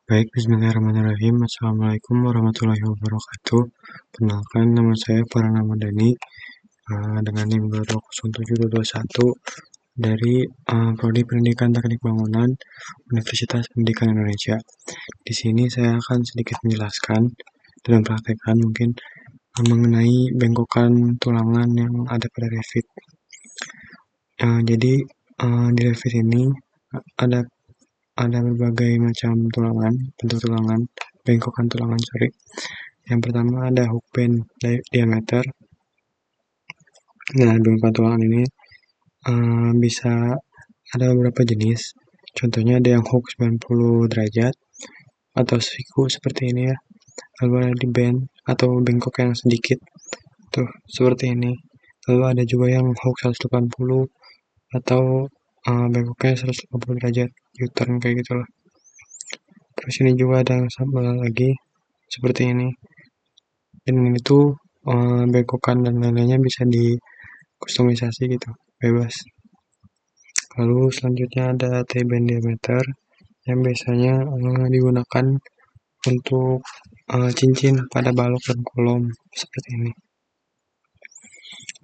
Baik, bismillahirrahmanirrahim. Assalamualaikum warahmatullahi wabarakatuh. Perkenalkan, nama saya Farhan Dani dengan NIM 2207121 dari Prodi Pendidikan Teknik Bangunan Universitas Pendidikan Indonesia. Di sini saya akan sedikit menjelaskan dan mempraktekkan mungkin mengenai bengkokan tulangan yang ada pada Revit. Jadi di Revit ini ada berbagai macam tulangan, bentuk tulangan, bengkokan tulangan, sorry. Yang pertama ada hook bend diameter. Nah, bengkokan tulangan ini bisa ada beberapa jenis. Contohnya ada yang hook 90 derajat atau siku seperti ini ya. Lalu ada di bend atau bengkok yang sedikit. Tuh, seperti ini. Lalu ada juga yang hook 180 atau bengkoknya 180 derajat, U-turn kayak gitulah. Terus ini juga ada sambal lagi seperti ini. Dan ini tuh bengkokan dan lain-lainnya bisa di kustomisasi gitu, bebas. Lalu selanjutnya ada T-band diameter yang biasanya digunakan untuk cincin pada balok dan kolom seperti ini.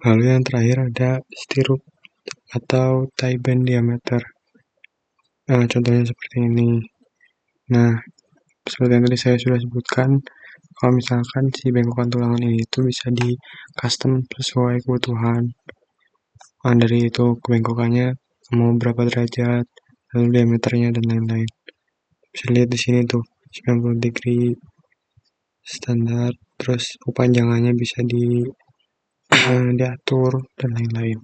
Lalu yang terakhir ada stirrup atau tie band diameter. Contohnya seperti ini. Nah, seperti yang tadi saya sudah sebutkan, kalau misalkan si bengkokan tulangan ini itu bisa di custom sesuai kebutuhan. Dari itu bengkokannya mau berapa derajat, lalu diameternya dan lain-lain. Bisa lihat di sini tuh 90 degree standar, terus kepanjangannya bisa diatur dan lain-lain.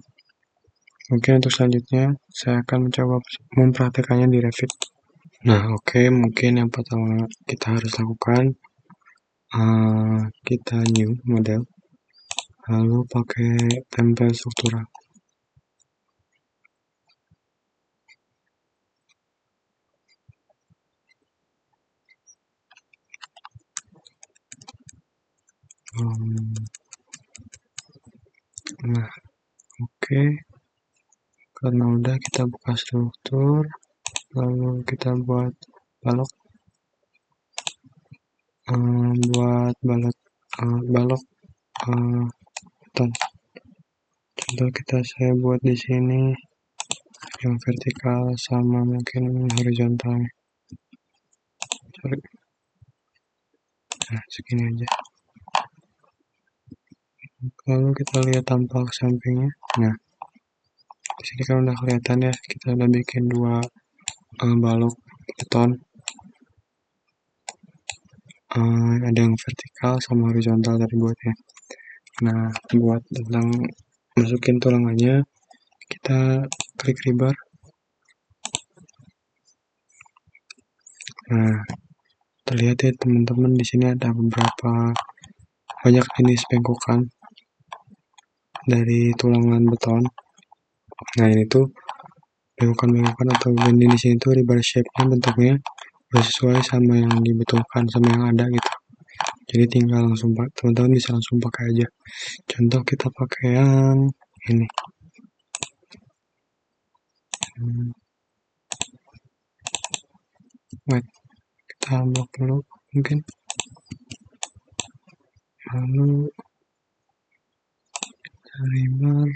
Mungkin untuk selanjutnya saya akan mencoba mempraktekannya di Revit. Nah, oke, mungkin yang pertama kita harus lakukan kita new model, lalu pakai template struktural. Nah, oke, karena udah kita buka struktur, lalu kita buat balok, balok beton. Contoh saya buat di sini yang vertikal sama mungkin horizontal. Sorry. Nah, segini aja. Lalu kita lihat tampak sampingnya. Nah, di sini kan udah kelihatan ya, kita udah bikin dua balok beton. Ada yang vertikal sama horizontal tadi buatnya. Nah, buat tentang masukin tulangannya, kita klik rebar. Nah, terlihat ya teman-teman, di sini ada beberapa banyak jenis bengkokan dari tulangan beton. Nah, ini tuh bengkokan atau bend di sini tuh rebar shape-nya bentuknya udah sesuai sama yang dibutuhkan sama yang ada gitu. Jadi tinggal langsung teman-teman bisa langsung pakai aja. Contoh kita pakai yang ini. Wait, kita blok dulu mungkin. Lalu rebar.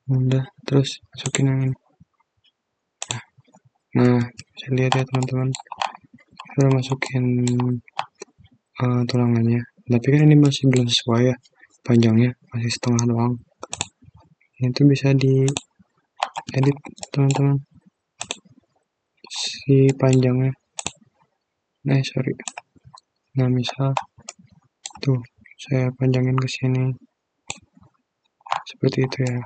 Udah, terus masukin yang ini. Nah, bisa lihat ya teman-teman, udah masukin tulangannya. Tapi kan ini masih belum sesuai ya, panjangnya masih setengah doang. Itu bisa di edit teman-teman, si panjangnya. Sorry. Nah, misal tuh saya panjangin ke sini seperti itu ya.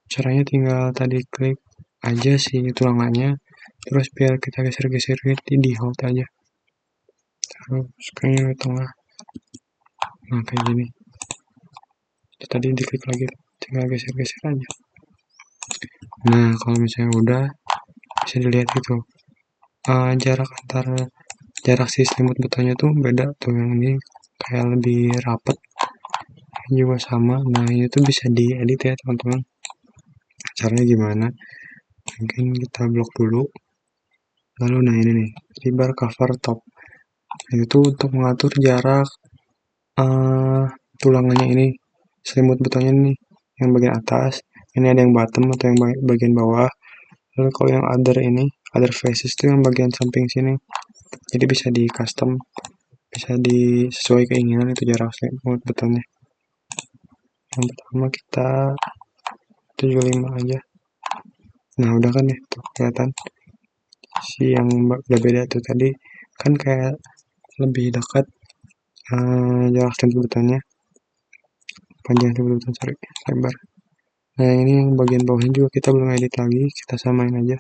Caranya tinggal tadi klik aja si tulangannya, terus biar kita geser-geser di hold aja, terus kayaknya di tengah. Nah, kayak gini. Tadi diklik lagi, tinggal geser-geser aja. Nah, kalau misalnya udah, bisa dilihat itu jarak si selimut betonnya tuh beda tuh, yang ini kayak lebih rapet, juga sama. Nah, ini tuh bisa diedit ya teman-teman. Caranya gimana? Mungkin kita blok dulu. Lalu nah ini nih, rebar cover top. Itu untuk mengatur jarak tulangannya ini, selimut betonnya nih, yang bagian atas. Ini ada yang bottom atau yang bagian bawah. Lalu kalau yang other faces itu yang bagian samping sini. Jadi bisa di custom, bisa disesuai keinginan itu jarak selimut betonnya. Yang pertama kita 75 aja. Nah udah kan ya, tuh kelihatan si yang beda tuh tadi kan kayak lebih dekat jarak selimut betonnya, panjang selimut beton, sorry, lebar. Nah ini yang bagian bawahnya juga kita belum edit lagi, kita samain aja.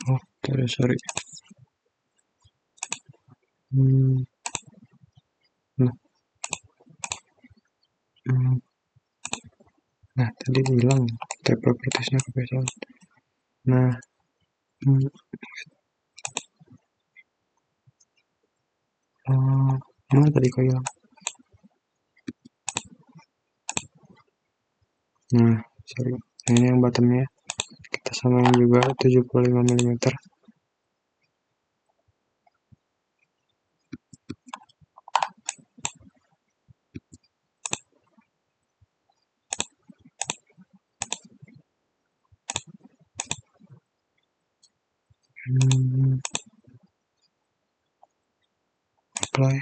Oh sorry. Nah, nah tadi bilang tab propertiesnya kebiasaan. Nah, mana tadi kau hilang? Nah, sorry. Nah, ini yang bottomnya kita samain juga 75 mm. Apply.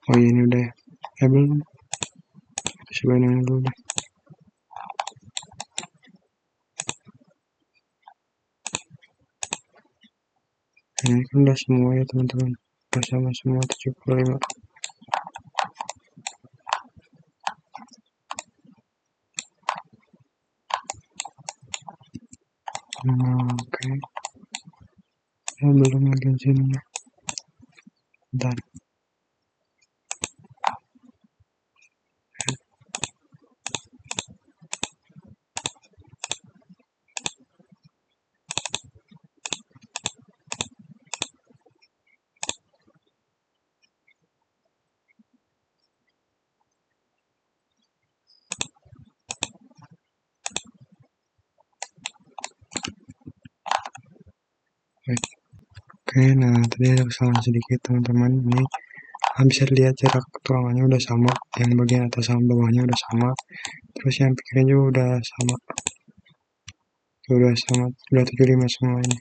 Oh iya, ini udah ya belum, cobain yang dulu deh. Nah, ini kan udah semua ya teman-teman, udah sama semua 75. Oke. Oh, belum lagi sini. Bentar. Oke, nah tadi ada kesalahan sedikit teman-teman. Ini bisa dilihat jarak tulangannya udah sama, yang bagian atas sama bawahnya udah sama, terus yang pikirnya juga udah sama, udah 75 semuanya.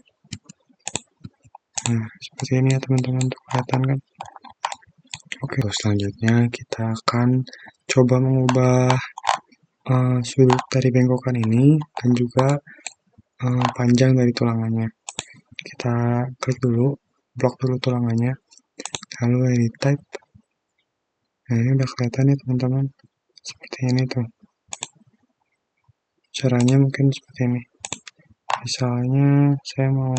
Nah seperti ini ya teman-teman, untuk kelihatan kan. Oke, selanjutnya kita akan coba mengubah sudut dari bengkokan ini dan juga panjang dari tulangannya. Kita klik dulu, blok dulu tulangannya, lalu edit type. Nah ini udah kelihatan ya teman-teman, seperti ini tuh. Caranya mungkin seperti ini. Misalnya saya mau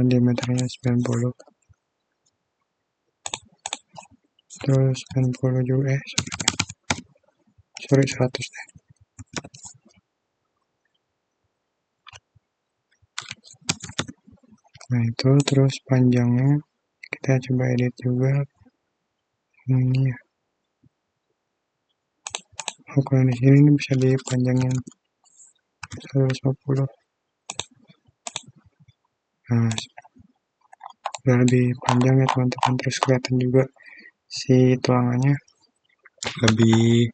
diameternya 90, terus 90 juga, sorry 100 deh. Nah itu, terus panjangnya kita coba edit juga ini ya. Oh kalau di sini ini bisa dipanjangin 150. Nah udah lebih panjang ya teman-teman, terus kelihatan juga si tulangannya lebih,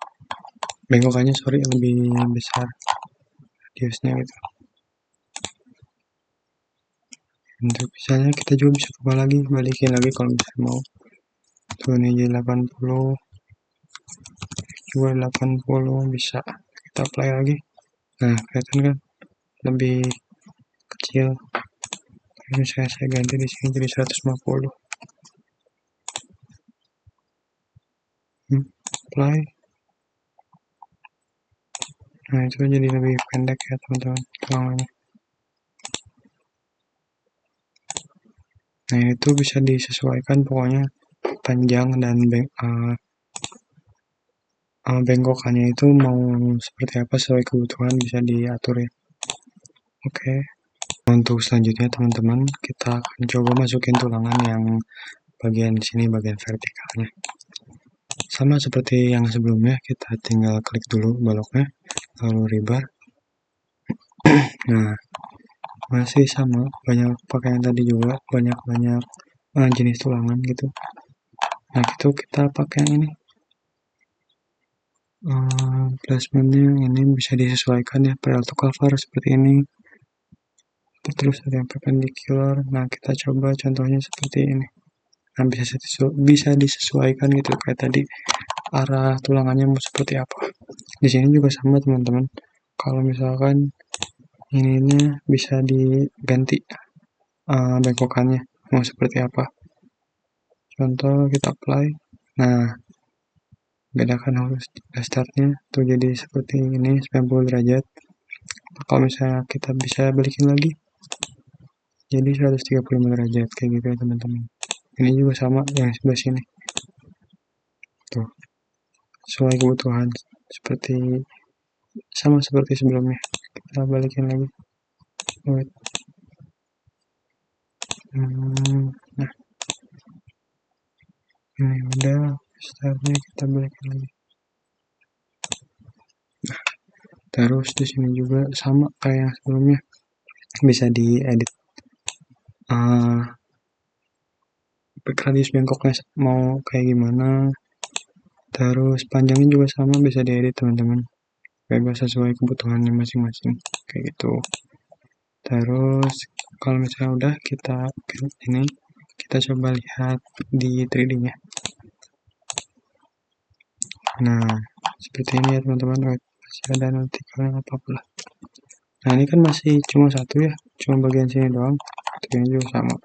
bengkokannya sorry, lebih besar radiusnya gitu. Untuk misalnya kita juga bisa coba lagi, balikin lagi kalau misalnya mau. Tuh ini jadi 80, juga 80 bisa kita apply lagi. Nah kelihatan kan lebih kecil. Ini saya ganti di sini jadi 150. Apply. Nah itu jadi lebih pendek ya teman-teman tulangannya. Nah itu bisa disesuaikan pokoknya panjang dan bengkokannya itu mau seperti apa sesuai kebutuhan bisa diatur ya. Oke, untuk selanjutnya teman-teman kita akan coba masukin tulangan yang bagian sini, bagian vertikalnya. Sama seperti yang sebelumnya, kita tinggal klik dulu baloknya, lalu rebar. Nah, masih sama, banyak pakaian tadi juga, banyak-banyak jenis tulangan gitu. Nah, itu kita pakai yang ini. Placementnya ini bisa disesuaikan ya, parallel to cover seperti ini. Terus ada yang perpendicular. Nah, kita coba contohnya seperti ini. Nah, bisa disesuaikan gitu kayak tadi arah tulangannya mau seperti apa. Di sini juga sama teman-teman. Kalau misalkan ininya bisa diganti bengkokannya mau seperti apa. Contoh kita apply. Nah, bedakan harus startnya tuh jadi seperti ini 90 derajat. Kalau misalnya kita bisa balikin lagi jadi 135 derajat kayak gitu ya teman-teman. Ini juga sama yang sebelah sini. Tuh, sesuai kebutuhan seperti sama seperti sebelumnya. Kita balikin lagi. Wait. Nah, ini udah startnya kita balikin lagi. Nah, terus di sini juga sama kayak yang sebelumnya bisa diedit radius bengkoknya mau kayak gimana, terus panjangnya juga sama bisa diedit teman-teman, bebas sesuai kebutuhannya masing-masing kayak gitu. Terus kalau misalnya udah kita ini kita coba lihat di 3D nya. Nah, seperti ini ya teman-teman. Masih ada nanti kalian apa-apa lah. Nah, ini kan masih cuma satu ya, cuma bagian sini doang. Ini juga sama.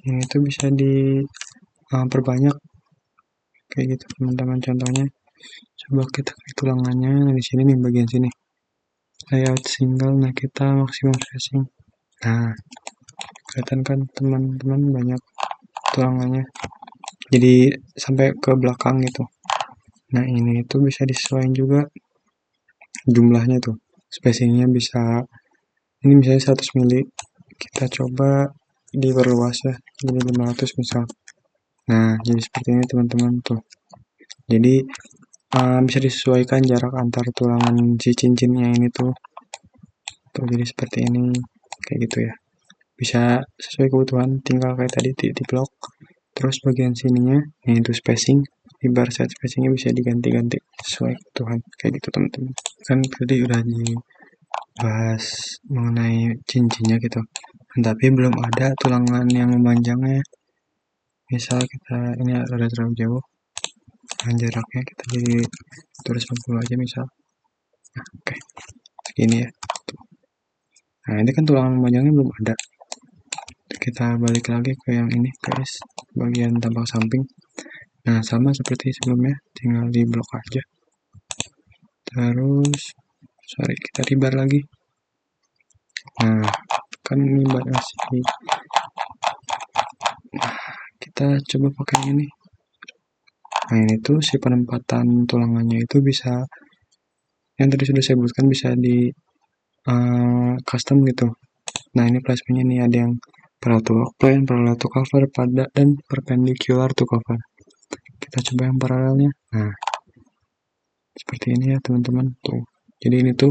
Ini tuh bisa diperbanyak kayak gitu teman-teman. Contohnya coba kita klik tulangannya. Nah, di sini nih bagian sini layout single. Nah, kita maksimum spacing. Nah, kelihatan kan teman-teman banyak tulangannya jadi sampai ke belakang gitu. Nah, ini itu bisa disesuaikan juga jumlahnya tuh, spacingnya bisa ini misalnya 100 mili, kita coba diperluas ya jadi 500 misal. Nah, jadi seperti ini teman-teman tuh. Jadi bisa disesuaikan jarak antar tulangan si cincinnya ini tuh jadi seperti ini kayak gitu ya. Bisa sesuai kebutuhan, tinggal kayak tadi di blok. Terus bagian sininya yaitu spacing, di bar set spacingnya bisa diganti-ganti sesuai kebutuhan kayak gitu teman-teman. Kan tadi udah dibahas mengenai cincinnya gitu, tapi belum ada tulangan yang memanjangnya. Misal kita ini ada terlalu jauh, dan jaraknya kita jadi tulis 90 aja misal. Nah, oke, segini ya. Nah, ini kan tulangan memanjangnya belum ada. Kita balik lagi ke yang ini guys, bagian tampak samping. Nah, sama seperti sebelumnya, tinggal di blok aja. Terus kita rebar lagi. Nah, kan ini masih kita coba pakai ini. Nah, ini tuh si penempatan tulangannya itu bisa yang tadi sudah saya sebutkan bisa di custom gitu. Nah, ini placementnya nih ada yang parallel to plane, parallel to cover, pada dan perpendicular to cover. Kita coba yang paralelnya. Nah, seperti ini ya teman-teman tuh. Jadi ini tuh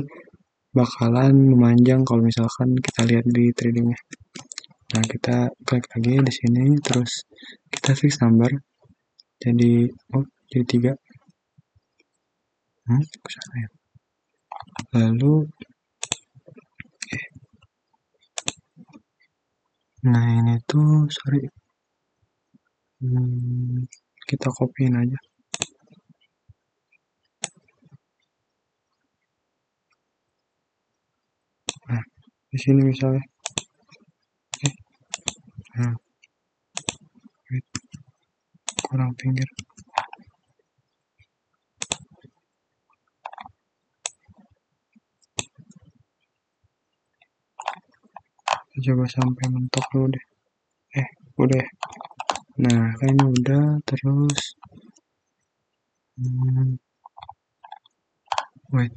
bakalan memanjang kalau misalkan kita lihat di 3D-nya. Nah, kita klik lagi di sini, terus kita fix number. Jadi jadi 3. Kesana ya. Lalu nah ini tuh sorry, kita copyin aja. Nah, di sini misalnya nah, kurang pinggir. Coba sampai mentok dulu deh. Udah. Nah, kan ini udah. Terus Wait,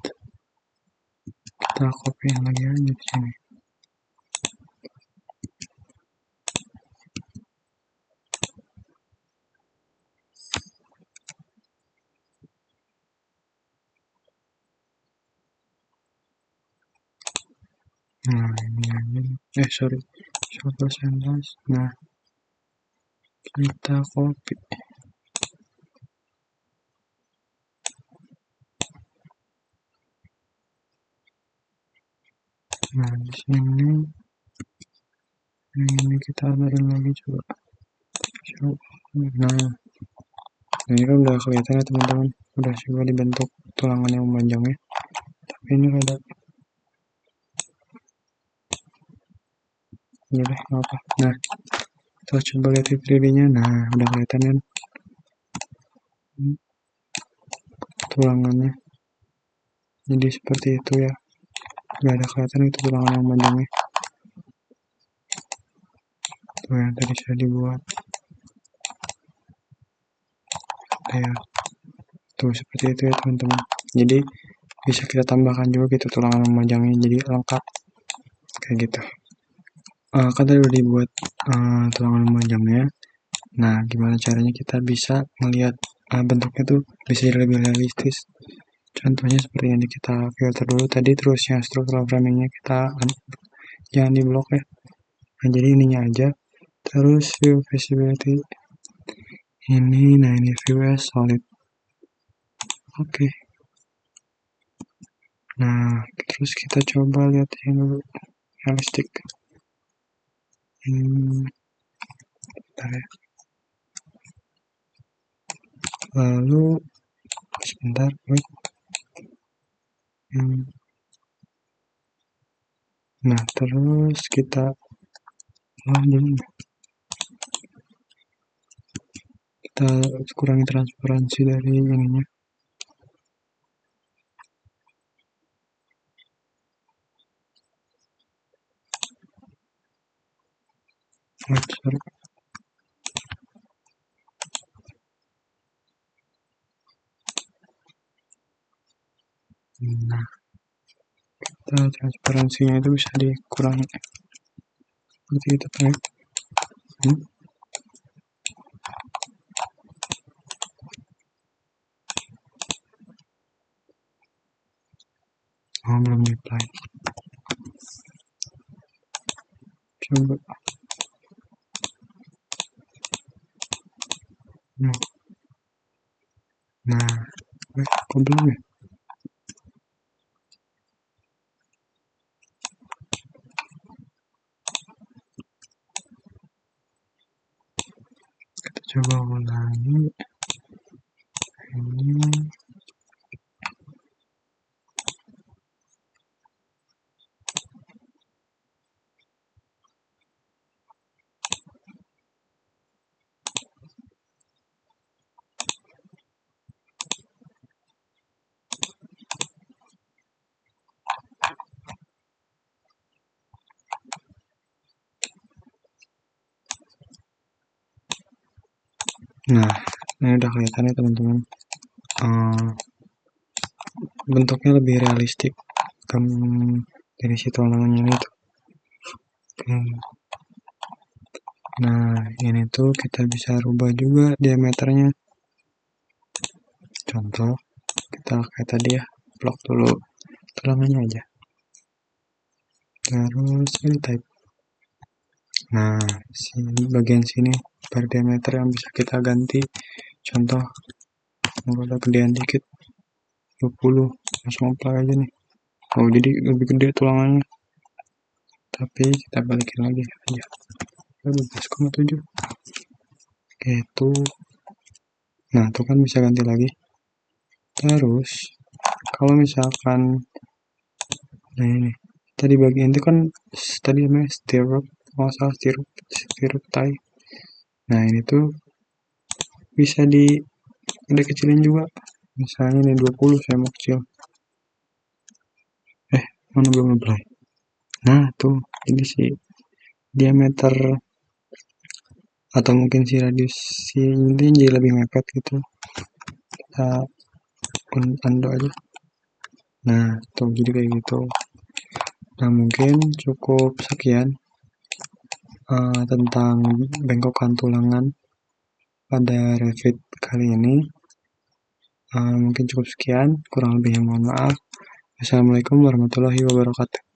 kita copy lagi aja di sini. Nah, ini aja. Sorry. 1%. Nah, kita copy. Nah, di sini ini kita orderin lagi coba. Nah, ini kan udah kelihatan ya teman-teman, udah coba dibentuk tulangan yang memanjangnya. Tapi ini ada, udah deh, nggak apa. Nah, kita coba lihat 3D-nya. Nah, udah kelihatan kan tulangannya. Jadi seperti itu ya. Udah ada kelihatan itu tulangan yang memanjangnya. Tuh yang tadi sudah dibuat. Ya, tuh seperti itu ya teman-teman. Jadi bisa kita tambahkan juga gitu tulangan memanjangnya, jadi lengkap kayak gitu. Kan tadi udah dibuat tulangan memanjangnya. Nah, gimana caranya kita bisa melihat bentuknya tuh bisa jadi lebih realistis. Contohnya seperti ini, kita filter dulu tadi, terus yang struktural framingnya kita jangan di blok ya. Nah, jadi ininya aja. Terus view visibility ini, nah ini view as solid. Oke. Nah, terus kita coba lihat yang dulu realistic. Bentar ya. Lalu sebentar, wait. Nah, terus kita kita kurangi transparansi dari ininya. Wait, sorry. Nah, transparansinya itu bisa dikurangi seperti itu kan. Belum di apply. Coba. Nah, kok belum ya? Kita coba ulangi. Ini. Nah, ini udah kelihatan ya teman-teman. Bentuknya lebih realistik dari si tulangannya itu. Nah, ini tuh kita bisa rubah juga diameternya. Contoh, kita kayak tadi ya, blok dulu tulangannya aja. Terus ini type. Nah, bagian sini per diameter yang bisa kita ganti. Contoh, kalau udah gedean dikit, 20, langsung apply aja nih. Oh, jadi lebih gede tulangannya. Tapi kita balikin lagi aja. 12,7. Itu. Nah, itu kan bisa ganti lagi. Terus, kalau misalkan, nah ini, tadi bagian itu kan tadi namanya stirrup, kalau salah stirrup tie. Nah, ini tuh bisa kecilin juga. Misalnya ini 20, saya mau kecil. Mana belum apply. Nah, tuh, ini sih diameter atau mungkin si radius si ini jadi lebih mepet gitu. Kita undo aja. Nah, tuh jadi kayak gitu. Nah, mungkin cukup sekian tentang bengkokan tulangan pada Revit kali ini. Mungkin cukup sekian, kurang lebihnya mohon maaf. Assalamualaikum warahmatullahi wabarakatuh.